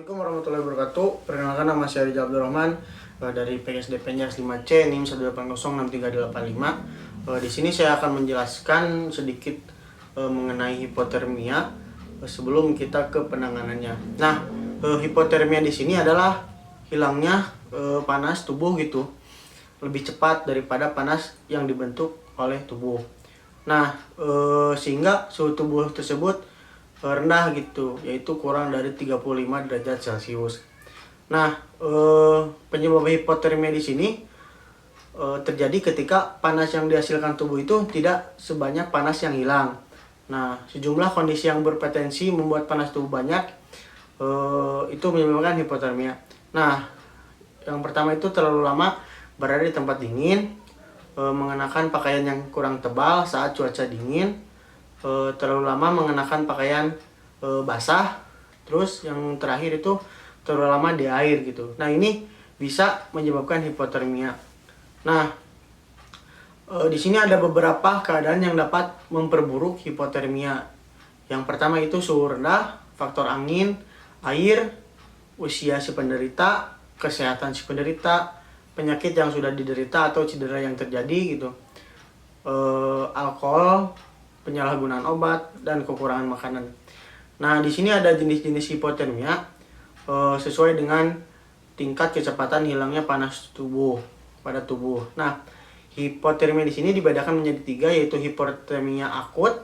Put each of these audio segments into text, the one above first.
Assalamualaikum warahmatullahi wabarakatuh. Perkenalkan, nama saya Rizal Abdurrahman dari PSDP-nya 5C NIM 1800635. Di sini saya akan menjelaskan sedikit mengenai hipotermia sebelum kita ke penanganannya. Nah, hipotermia di sini adalah hilangnya panas tubuh gitu, lebih cepat daripada panas yang dibentuk oleh tubuh. Nah, sehingga suhu tubuh tersebut rendah gitu, yaitu kurang dari 35 derajat Celcius. Nah, penyebab hipotermia di sini terjadi ketika panas yang dihasilkan tubuh itu tidak sebanyak panas yang hilang. Nah, sejumlah kondisi yang berpotensi membuat panas tubuh banyak itu menyebabkan hipotermia. Nah, yang pertama itu terlalu lama berada di tempat dingin, mengenakan pakaian yang kurang tebal saat cuaca dingin, terlalu lama mengenakan pakaian basah, terus yang terakhir itu terlalu lama di air gitu. Nah, ini bisa menyebabkan hipotermia. Nah, di sini ada beberapa keadaan yang dapat memperburuk hipotermia. Yang pertama itu suhu rendah, faktor angin, air, usia si penderita, kesehatan si penderita, penyakit yang sudah diderita atau cedera yang terjadi gitu, alkohol, penyalahgunaan obat, dan kekurangan makanan. Nah, di sini ada jenis-jenis hipotermia sesuai dengan tingkat kecepatan hilangnya panas tubuh pada tubuh. Nah, hipotermia di sini dibedakan menjadi 3, yaitu hipotermia akut,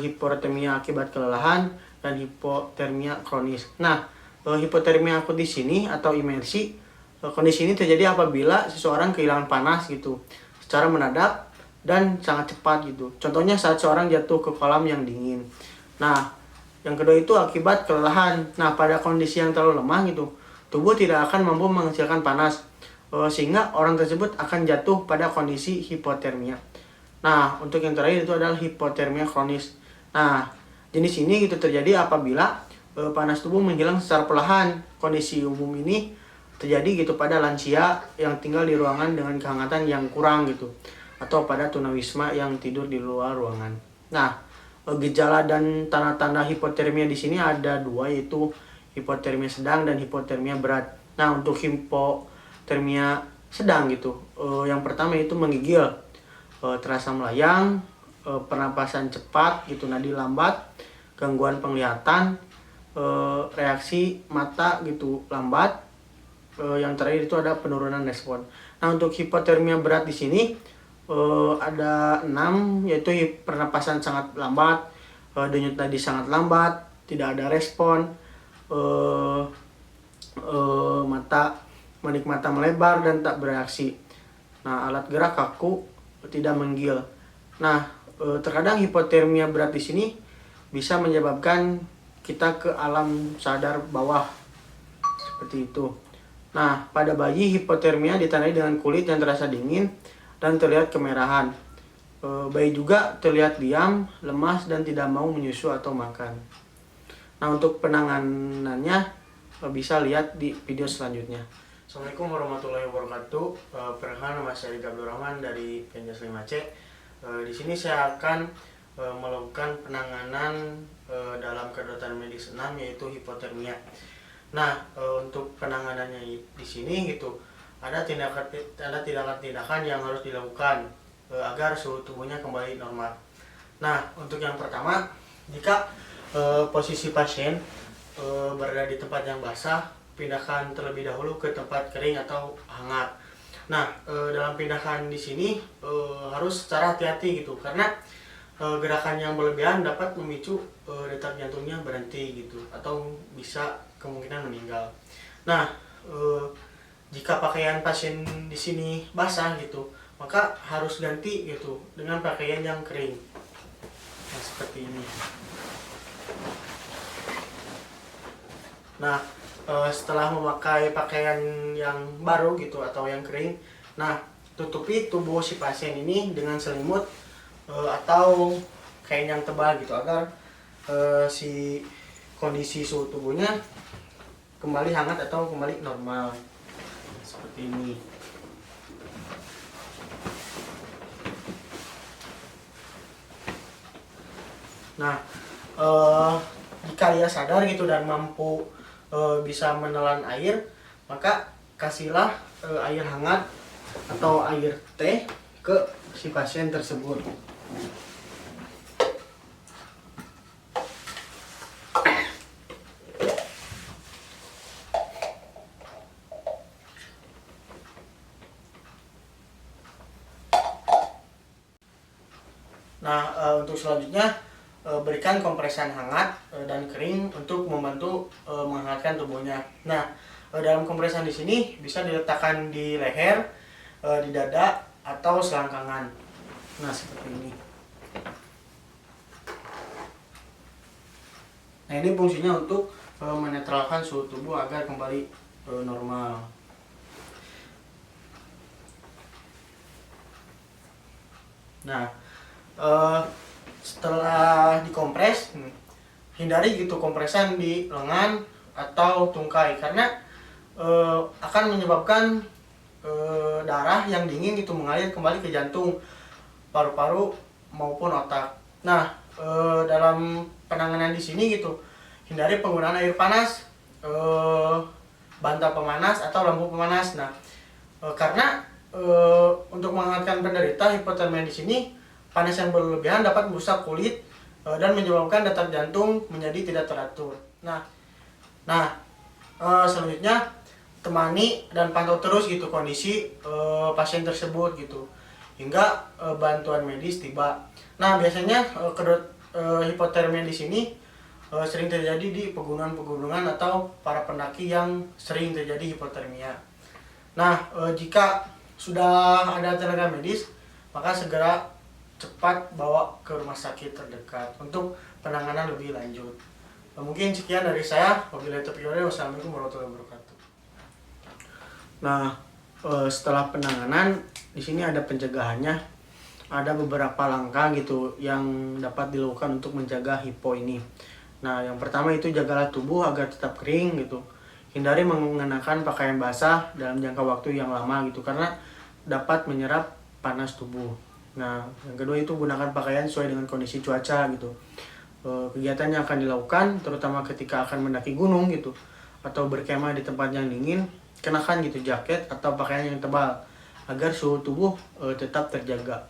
hipotermia akibat kelelahan, dan hipotermia kronis. Nah, hipotermia akut di sini atau imersi, kondisi ini terjadi apabila seseorang kehilangan panas gitu secara mendadak dan sangat cepat gitu. Contohnya saat seorang jatuh ke kolam yang dingin. Nah, yang kedua itu akibat kelelahan. Nah, pada kondisi yang terlalu lemah gitu, tubuh tidak akan mampu menghasilkan panas, sehingga orang tersebut akan jatuh pada kondisi hipotermia. Nah, untuk yang terakhir itu adalah hipotermia kronis. Nah, jenis ini gitu terjadi apabila panas tubuh menghilang secara perlahan. Kondisi umum ini terjadi gitu pada lansia yang tinggal di ruangan dengan kehangatan yang kurang gitu, atau pada tunawisma yang tidur di luar ruangan. Nah, gejala dan tanda-tanda hipotermia di sini ada 2, yaitu hipotermia sedang dan hipotermia berat. Nah, untuk hipotermia sedang gitu, yang pertama itu menggigil, terasa melayang, pernapasan cepat gitu, nadi lambat, gangguan penglihatan, reaksi mata gitu lambat, yang terakhir itu ada penurunan respon. Nah, untuk hipotermia berat di sini ada 6, yaitu pernapasan sangat lambat, denyut nadi sangat lambat, tidak ada respon, mata melebar dan tak bereaksi. Nah, alat gerak kaku, tidak menggil. Nah, terkadang hipotermia berat di sini bisa menyebabkan kita ke alam sadar bawah seperti itu. Nah, pada bayi hipotermia ditandai dengan kulit yang terasa dingin dan terlihat kemerahan. Bayi juga terlihat diam, lemas, dan tidak mau menyusu atau makan. Nah, untuk penanganannya bisa lihat di video selanjutnya. Assalamualaikum warahmatullahi wabarakatuh. Perkenalkan, nama saya Rizal Abdurrahman dari PNS 5C. Di sini saya akan melakukan penanganan dalam kedaruratan medis 6, yaitu hipotermia. Nah, untuk penanganannya di sini gitu, ada tindakan-tindakan yang harus dilakukan agar suhu tubuhnya kembali normal. Nah, untuk yang pertama, jika posisi pasien berada di tempat yang basah, pindahkan terlebih dahulu ke tempat kering atau hangat. Nah, dalam pindahkan di sini harus secara hati-hati gitu, karena gerakan yang berlebihan dapat memicu detak jantungnya berhenti gitu, atau bisa kemungkinan meninggal. Nah, jika pakaian pasien di sini basah gitu, maka harus ganti gitu dengan pakaian yang kering. Nah, seperti ini. Nah, setelah memakai pakaian yang baru gitu atau yang kering, nah, tutupi tubuh si pasien ini dengan selimut atau kain yang tebal gitu, agar si kondisi suhu tubuhnya kembali hangat atau kembali normal seperti ini. Nah, jika ia sadar gitu dan mampu bisa menelan air, maka kasihlah air hangat atau air teh ke si pasien tersebut. Nah, untuk selanjutnya berikan kompresan hangat dan kering untuk membantu menghangatkan tubuhnya. Nah, dalam kompresan di sini bisa diletakkan di leher, di dada atau selangkangan. Nah, seperti ini. Nah, ini fungsinya untuk menetralkan suhu tubuh agar kembali normal. Nah, setelah dikompres, hindari gitu kompresan di lengan atau tungkai karena akan menyebabkan darah yang dingin gitu mengalir kembali ke jantung, paru-paru maupun otak. Nah, dalam penanganan di sini gitu, hindari penggunaan air panas, bantal pemanas atau lampu pemanas. Nah, karena untuk menghangatkan penderita hipotermia di sini, panas yang berlebihan dapat merusak kulit dan menyebabkan detak jantung menjadi tidak teratur. Nah, selanjutnya temani dan pantau terus gitu kondisi pasien tersebut gitu hingga bantuan medis tiba. Nah, biasanya hipotermia di sini sering terjadi di pegunungan-pegunungan atau para pendaki yang sering terjadi hipotermia. Nah, jika sudah ada tenaga medis, maka segera cepat bawa ke rumah sakit terdekat untuk penanganan lebih lanjut. Mungkin sekian dari saya. Wabillahi taufiq wal hidayah. Wassalamualaikum warahmatullahi wabarakatuh. Nah, setelah penanganan di sini ada pencegahannya. Ada beberapa langkah gitu yang dapat dilakukan untuk menjaga hipo ini. Nah, yang pertama itu jagalah tubuh agar tetap kering gitu. Hindari mengenakan pakaian basah dalam jangka waktu yang lama gitu karena dapat menyerap panas tubuh. Nah, yang kedua itu gunakan pakaian sesuai dengan kondisi cuaca gitu. Kegiatan yang akan dilakukan terutama ketika akan mendaki gunung gitu atau berkemah di tempat yang dingin, kenakan gitu jaket atau pakaian yang tebal agar suhu tubuh tetap terjaga.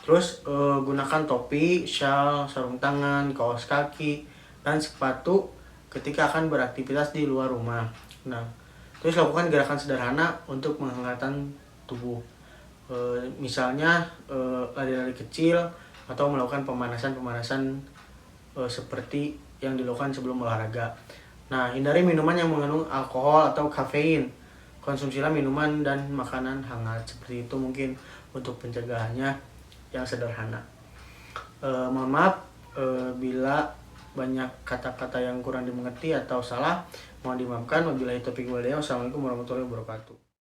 Terus gunakan topi, syal, sarung tangan, kaos kaki, dan sepatu ketika akan beraktivitas di luar rumah. Nah, terus lakukan gerakan sederhana untuk menghangatkan tubuh. Misalnya lari-lari kecil atau melakukan pemanasan-pemanasan seperti yang dilakukan sebelum olahraga. Nah, hindari minuman yang mengandung alkohol atau kafein. Konsumsilah minuman dan makanan hangat. Seperti itu mungkin untuk pencegahannya yang sederhana. Mohon maaf bila banyak kata-kata yang kurang dimengerti atau salah, mohon dimaafkan. Wabillahi taufiq wal hidayah. Wassalamualaikum warahmatullahi wabarakatuh.